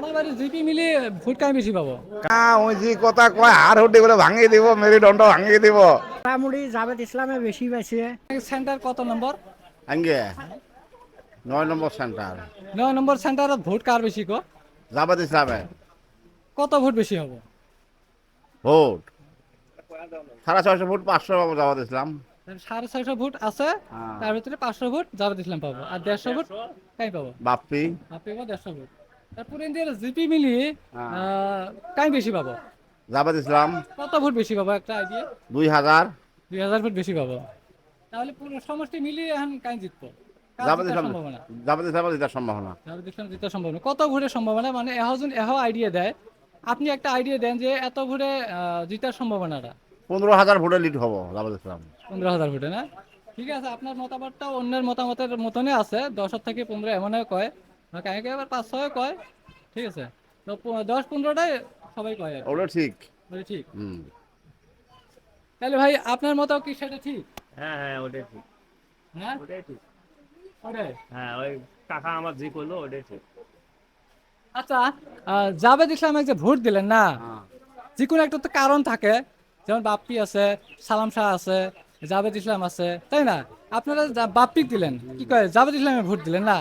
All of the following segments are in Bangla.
মারামারি জিপি মিলি ভোট কাই বেশি পাবো? ওই যে কথা কয় হাড় হুড্ডি গুলো ভাঙিয়ে দিব, মেরুদণ্ড ভাঙিয়ে দিব। মোটামুটি জাভেদ ইসলামে বেশি পাইছে। সেন্টার কত নম্বর? আঙ্গে 9 নম্বর সেন্টার। 9 নম্বর সেন্টারত ভোট কার বেশি গো? জামাত ইসলামে কত ভোট বেশি হবে? ভোট 650 ভোট, 500 পাবো জামাত ইসলাম। 650 ভোট আছে, তার ভিতরে 500 ভোট জামাত ইসলাম পাবো, আর 150 ভোট কাই পাবো? বাপ্পি আপনি পাবো 150 ভোট। তারপরে ইন্ডিয়ার জিপি মিলি কাই বেশি পাবো? জামাত ইসলাম কত ভোট বেশি পাবো একটা আইডিয়া? 2000। 2000 ভোট বেশি পাবো। তাহলে পুরো সমষ্টি মিলিয়ে এখন কাই জিতবো? কার জামাত জিতার ইসলাম, সম্ভাবনা? জামাত ইসলামের জেতার সম্ভাবনা। জামাত ইসলাম জিতার সম্ভাবনা কত ভোটের সম্ভাবনা? মানে এখন এহ আইডিয়া দেয়, আপনি একটা আইডিয়া দেন যে এত ভোটে জিতার সম্ভাবনাটা। 15,000 ভোটে লিড হবো জামাত ইসলাম। 15,000 ভোটে না? ঠিক আছে, আপনার মতামতটা অন্যের মতামতের মতনই আছে, 10 থেকে 15 এমনও কয়, কাকে আবার 5-6 কয়। ঠিক আছে, তো 10-15টাই সবাই কয় আর কি। ওটা ঠিক। বলে ঠিক। হুম। তাহলে ভাই আপনার মতাও কি সেটা ঠিক? হ্যাঁ হ্যাঁ ওটাই ঠিক। হ্যাঁ ওটাই ঠিক। ওটাই। হ্যাঁ ওই কাকা আমার জি করলো ওটাই ঠিক। আচ্ছা, জাভেদ ইসলামকে যে ভোট দিলেন না, যে কোনো একটা তো কারণ থাকে, যেমন বাপ্পি আছে, সালাম শাহ আছে, জাভেদ ইসলাম আছে, তাই না? আপনারা বাপ্পি দিলেন, কি কয় জাভেদ ইসলামে ভোট দিলেন না,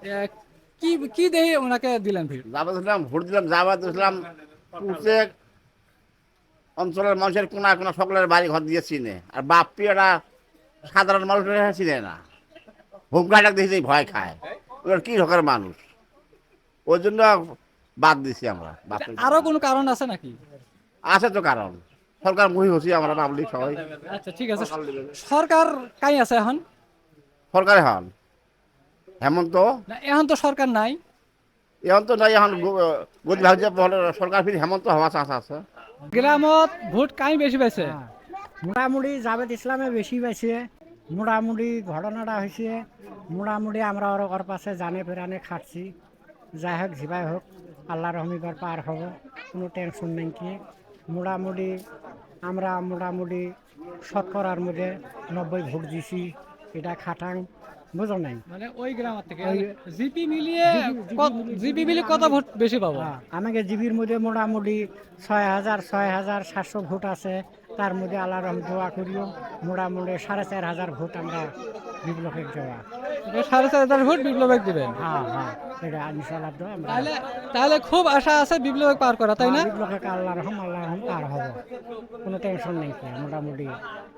এ, কি কি দেখে ওনাকে দিলেন ভোট? জামাত ইসলাম ভোট দিলাম, জামাত ইসলাম প্রত্যেক অঞ্চলের মানুষের কোনা কোনা সকলের বাড়ি ঘর দিয়ে চিনে। আর বাপ্পি ওরা সাধারণ মানুষের চিনে না, হুমকাটাক দেখে ভয় খায়। ওরা কি ঢোকার মানুষ, ওই জন্য বাদ দিছি আমরা বাপ্পি। আরো কোনো কারণ আছে নাকি? আছে তো কারণ, সরকার মুহি হচ্ছি আমরা পাবলিক সবাই। আচ্ছা ঠিক আছে, সরকার কাই আছে এখন? সরকারে হন হেমন্ত, না এখন তো সরকার নাই। এখন তো নাই, এখন গদি ভাগ সরকার ফির হেমন্ত হওয়া চান্স আছে। গ্রামত ভোট কাই বেশি পাইছে? মোটামুটি জাভেদ ইসলামে বেশি পাইছে। মোটামুটি ঘটনাটা হয়েছে, মোটামুটি আমরা ওর পাশে জানে ফেরানে খাটছি। যাই হোক জিবাই হোক, আল্লাহ রহমিগর পার হব, কোনো টেনশন নেই। কি মোটামুটি আমরা মোটামুটি শতকরার মধ্যে 90 ভোট দিছি। এটা খাটাং, বুঝো নাই? মানে ওই গ্রাম থেকে ওই জিপি মিলিয়ে জিপি মিলিয়ে কত ভোট বেশি পাবো? আমাকে জিবির মধ্যে মোটামুটি 6,700 ভোট আছে। তার মধ্যে আল্লাহ রহম দোয়া করিও মোটামুটি 4,500 ভোট আমরা বিপ্লবের দেওয়া। 4,500 ভোট বিপ্লবেক দিবেন? হ্যাঁ হ্যাঁ, এটা ইনশাআল্লাহ দোয়া আমরা। তাহলে তাহলে খুব আশা আছে বিপ্লবেক পার করা, তাই না? বিপ্লবের আল্লাহ রহম পার হব, কোনো টেনশন নেই। কি মোটামুটি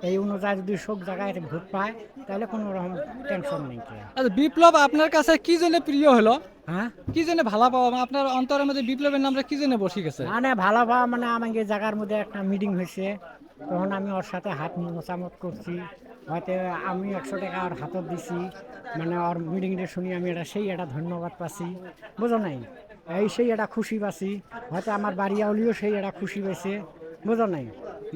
এই অনুযায়ী যদি সব জায়গায় ভোট পায় তাহলে কোনো রকম টেনশন নেই। কি আচ্ছা, বিপ্লব আপনার কাছে কি জন্য প্রিয় হলো? হ্যাঁ, কি জন্য ভালো পাওয়া, মানে আপনার অন্তরের মধ্যে বিপ্লবের নামটা কি জন্য বসে গেছে? মানে ভালো পাওয়া মানে আমাকে জায়গার মধ্যে একটা মিটিং হয়েছে, তখন আমি ওর সাথে হাত মোচামত করছি। হয়তো আমি 100 টাকা ওর হাতত দিছি, মানে ওর মিটিংটা শুনি আমি একটা ধন্যবাদ পাচ্ছি, বুঝো নাই? সেই একটা খুশি পাচ্ছি। হয়তো আমার বাড়ি আউলিও সেই একটা খুশি পেয়েছে, বুঝো নাই?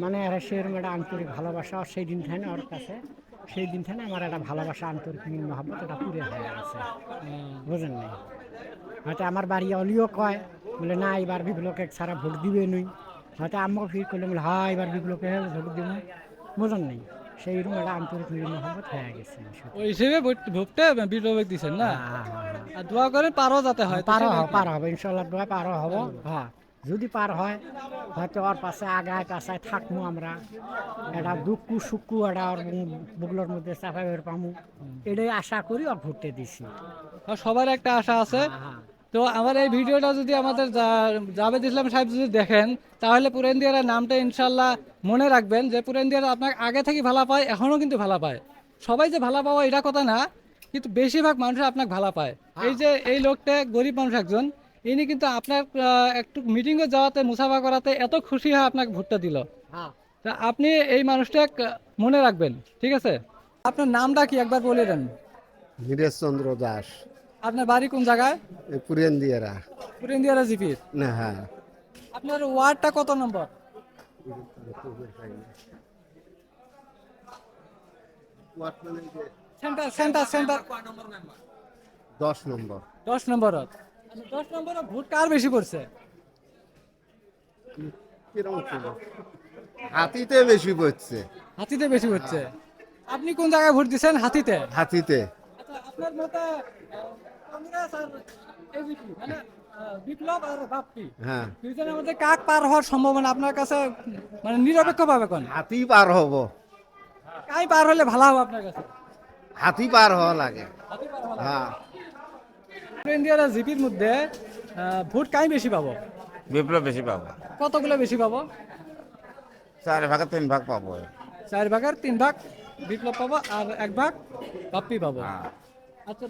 মানে সেরকম একটা আন্তরিক ভালোবাসা ওর সেই দিন থেকে ওর কাছে, সেই দিন থেকে আমার একটা ভালোবাসা আন্তরিক মহব্বত এটা পুরে হয়ে আছে, বুঝেন নাই? হয়তো আমার বাড়ি অলিও কয় বলে না এবার বিপ্লবকে ছাড়া ভোট দিবে নই। হয়তো আমাকে ফির করলে বলে হ্যাঁ এবার বিপ্লবকে ভোট দিব, বুঝেন নাই? সেই রকম একটা আন্তরিক মহব্বত হয়ে গেছে। ওই হিসেবে ভোটটা বিপ্লবেক দিচ্ছেন না? হ্যাঁ হ্যাঁ হ্যাঁ, আর দোয়া করে পারও যাতে হয়, তো সেটাই কি? পার হবে ইনশাল্লাহ, দোয়া পারও হব। হ্যাঁ, যদি পার হয় হয়তো ওর পাশে আগায় পাশায় থাকবো আমরা। একটা দুঃখ সুখ একটা ওর বুকলোর মধ্যে চাপাই বের পামু, এটাই আশা করি ওর ভোটে দিছি। আর সবার একটা আশা আছে। হ্যাঁ হ্যাঁ, তো আমার এই ভিডিওটা যদি আমাদের জাভেদ ইসলাম সাহেব যদি দেখেন, তাহলে পুরেন্দিয়ার নামটা ইনশাল্লাহ মনে রাখবেন, যে পুরেন্দিয়ার আপনাকে আগে থেকে ভালো পায়, এখনও কিন্তু ভালো পায়। সবাই যে ভালো পাওয়া এটা কথা না, কিন্তু বেশিরভাগ মানুষ আপনাকে ভালো পায়। এই যে এই লোকটা গরিব মানুষ একজন, ইনি কিন্তু আপনার একটু মিটিংয়ে যাওয়াতে মুসাফা করাতে এত খুশি হয় আপনাকে ভোটটা দিল। হ্যাঁ। তা আপনি এই মানুষটা মনে রাখবেন, ঠিক আছে? আপনার নামটা কি একবার বলে দেন। ধীরেশ চন্দ্র দাস। আপনার বাড়ি কোন জায়গায়? পুরেন দিয়ারা। পুরেন্দিয়ারা জিপির। না, হ্যাঁ। আপনার ওয়ার্ডটা কত নম্বর? সেন্টার সেন্টার সেন্টার 10 নম্বর। 10 নম্বর। 10 নম্বর ভোট কার বেশি পড়ছে? কিরকম ছিল? হাতিতে বেশি পড়ছে। হাতিতে বেশি পড়ছে। আপনি কোন জায়গায় ভোট দিচ্ছেন? হাতিতে? হাতিতে। আচ্ছা, আপনার মতে কংগ্রেস আর এবিপি মানে বিপ্লব আর বাপ্পি হ্যাঁ দুইজনের মধ্যে কাক পার হওয়ার সম্ভাবনা আপনার কাছে মানে নিরপেক্ষ ভাবে কোন হাতি পার হব, কাই পার হলে ভালো হবে আপনার কাছে? হাতি পার হওয়া লাগে। হ্যাঁ ইন্ডিয়ার জিপির মধ্যে ভোট কাই বেশি পাবো? বিপ্লব বেশি পাবো, কতগুলো বেশি পাবো? 4 ভাগে 3 ভাগ পাবো। 4 ভাগের 3 ভাগ বিপ্লব পাবো আর 1 ভাগ বাপ্পি পাবো। হ্যাঁ। আচ্ছা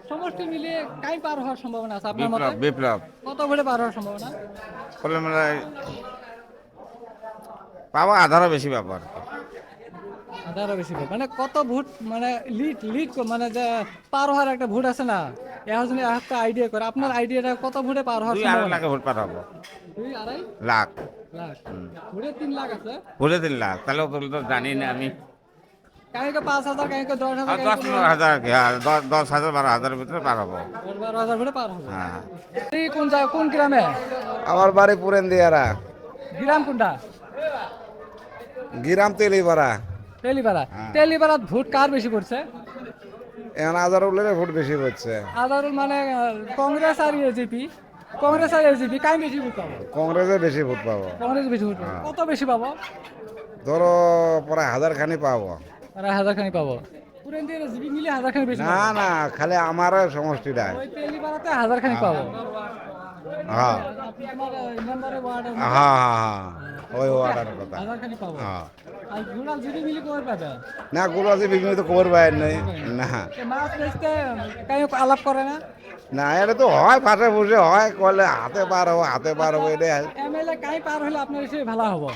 সমষ্টি মিলিয়ে কাই পার হওয়ার সম্ভাবনা আছে আপনার মতে? বিপ্লব কত ভোটে পার হওয়ার সম্ভাবনা? বলে মানে পাবো, আধারও বেশি পাবো আর কি। আরো বেশি ভোট মানে কত ভোট মানে লিড লিড মানে যে পার হওয়ার একটা ভোট আছে না, এখন যদি একটা আইডিয়া করে আপনার আইডিয়াটা কত ভোটে পার হওয়ার 2-2.5 সম্ভাবনা? লাখ ভোট পার হবো। 2-2.5 লাখ লাখ ভোটে 3 লাখ আছে। ভোটে 3 লাখ, তাহলে তো জানি না আমি। কাহিকে 5,000 কাহিকে 10,000 আর 10,000 কি, 10,000 12,000 ভিতরে পার হবো। 12,000 ভোটে পার হবে। হ্যাঁ। এই কোন জায়গা কোন গ্রামে? আমার বাড়ি পুরেন্দিয়ারা, গ্রাম কোনটা? গিরাম তেলিপাড়া। তেলিপাড়া। তেলিপাড়া ভোট কার বেশি পড়ছে? এখন আজারুলের ভোট বেশি হচ্ছে। আদারুল মানে কংগ্রেস আর এজিপি, কংগ্রেস আর এজিপি কাই বেশি ভোট পাবো? কংগ্রেসে বেশি ভোট পাবো, কংগ্রেস বেশি ভোট পাবো। কত বেশি পাবো? ধরো প্রায় 1000 খানি পাবো। আর 1,000 খানি পাবো। পুরেন দিয়ে জিপি মিলে 1,000 খানি বেশি না পাবো। না, খালি আমার সমষ্টিটা। ওই তেলিপাড়াতে 1,000 খানি পাবো। হ্যাঁ তোমার মেম্বারে ওয়ার্ড হ্যাঁ হ্যাঁ, ওই ওয়াটার কথা। 1,000 খানি পাবো। হ্যাঁ আর ঘোড়াল জিপি মিলে কবে পাবে? না, গুলো আছে বিভিন্ন তো খবর পাই নাই। না মাছ বেচতে কাই আলাপ করে না? না, এটা তো হয় পাশে বসে হয়, কলে হাতে পার হবো হাতে পার হবো, এটাই। এমএলএ কাই পার হলে আপনার বেশি ভালো হবো?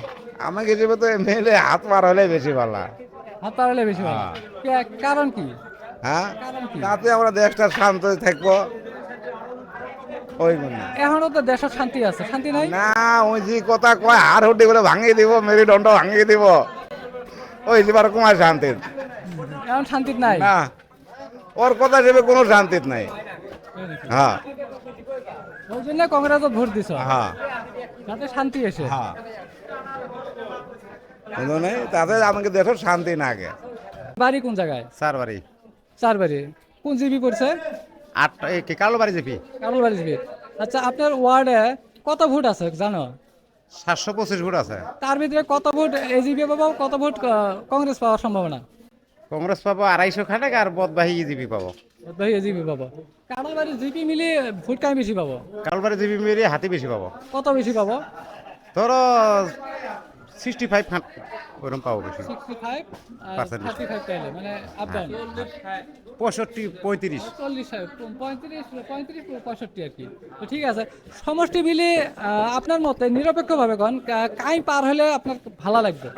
আমার হিসেবে তো এমএলএ হাত পার হলে বেশি ভালো। হাত পার হলে বেশি ভালো। কারণ কি? হ্যাঁ, কারণ কি? তাতে আমরা দেশটা শান্ত থাকবো ওই জন্য। এখনো তো দেশের শান্তি আছে, শান্তি নাই? না, ওই যে কথা কয় হার হুটি বলে ভাঙিয়ে দিব, মেরুদণ্ড ভাঙিয়ে দিব, ওই যেবার কুমার শান্তির এখন শান্তি নাই। না, ওর কথা হিসেবে কোনো শান্তির নাই। হ্যাঁ ওই জন্য কংগ্রেস ভোট দিছ হ্যাঁ যাতে শান্তি এসে। হ্যাঁ, বুঝলি? তাতে আমাকে দেশের শান্তি না আগে। বাড়ি কোন জায়গায়? 4 বাড়ি। 4 বাড়ি। কোন জিপি পড়ছে? 8 কি কালো বাড়ি জিপি। কাবুল বাড়ি জিপি। আচ্ছা আপনার ওয়ার্ডে কত ভোট আছে জানো? 725 ভোট আছে। তার ভিতরে কত ভোট এজিপি পাবো, কত ভোট কংগ্রেস পাওয়ার সম্ভাবনা? কংগ্রেস পাবো 250 খানেক, আর বদবাহী জিপি পাবো। ভাই এজিপি পাবো। কাবুলবাড়ি জিপি মিলে ভোট কাই বেশি পাবো? কালবাড়ি জিপি মেরে হাতি বেশি পাবো। কত বেশি পাবো? ধরো 65 খান ওরকম পাবো বেশি। 65 আর Percent। 35 পাইলে মানে আপ ডাউন 65 35। 40 35 35 65 আর কি। তো ঠিক আছে, সমষ্টি মিলে আপনার মতে নিরপেক্ষভাবে কোন কাই পার হলে আপনার ভালো লাগবে?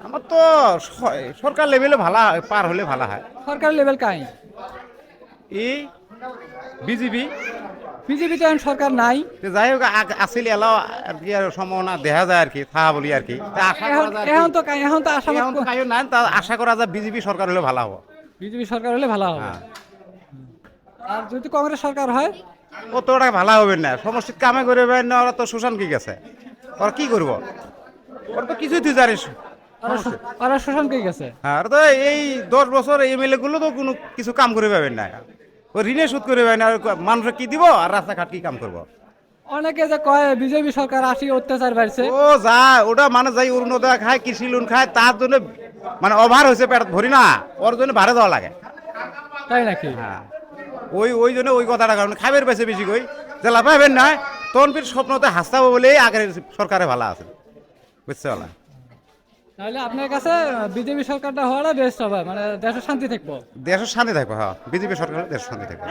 আমার তো সরকার লেভেলে ভালো পার হলে ভালো হয়। সরকার লেভেল কাই? এই বিজেপি বিজেপি তো এখন সরকার নাই। যাই হোক আসিল এলাও আর কি, আর সম্ভাবনা দেখা যায় আর কি, থাকা বলি আর কি। তা আশা করা যায় আর কি। এখন তো এখন তো আশা এখন তো কাইও নাই, তা আশা করা যায় বিজেপি সরকার হলে ভালো হবে। বিজেপি সরকার হলে ভালো হবে। হ্যাঁ। আর যদি কংগ্রেস সরকার হয়? অতটা ভালো হবে না, সমষ্টির কামে করে না, ওরা তো শোষণ কি গেছে, ওরা কি করবো, ওরা তো কিছুই তুই জানিস। ওরা শোষণ করে গেছে। হ্যাঁ, ওরা তো এই 10 বছর এমএলএ গুলো তো কোনো কিছু কাম করে পাবেন না, ওই ঋণে সুদ করে পাবেন না, মানুষের কি দিব আর রাস্তাঘাট কি কাম করবো। অনেকে যে কয় বিজেপি সরকার আসি অত্যাচার বাড়ছে। ও যা ওটা মানে যাই অরুণোদয় খায়, কৃষি লোন খায়, তার জন্য মানে ওভার হয়েছে পেট ভরি না, ওর জন্য ভাড়া দেওয়া লাগে। তাই নাকি? হ্যাঁ, ওই জন্য ওই কথাটা কারণে খাইবের পাইছে বেশি কই, জেলা পাইবেন না তখন ফির স্বপ্নতে হাসতাবো বলেই আগের সরকারে ভালো আছে, বুঝতে পারলাম। তাহলে আপনার কাছে বিজেপি সরকারটা হওয়াটা বেস্ট হবে, মানে দেশের শান্তি থাকবো। দেশের শান্তি থাকবে। হ্যাঁ, বিজেপি সরকার দেশের শান্তি থাকবে।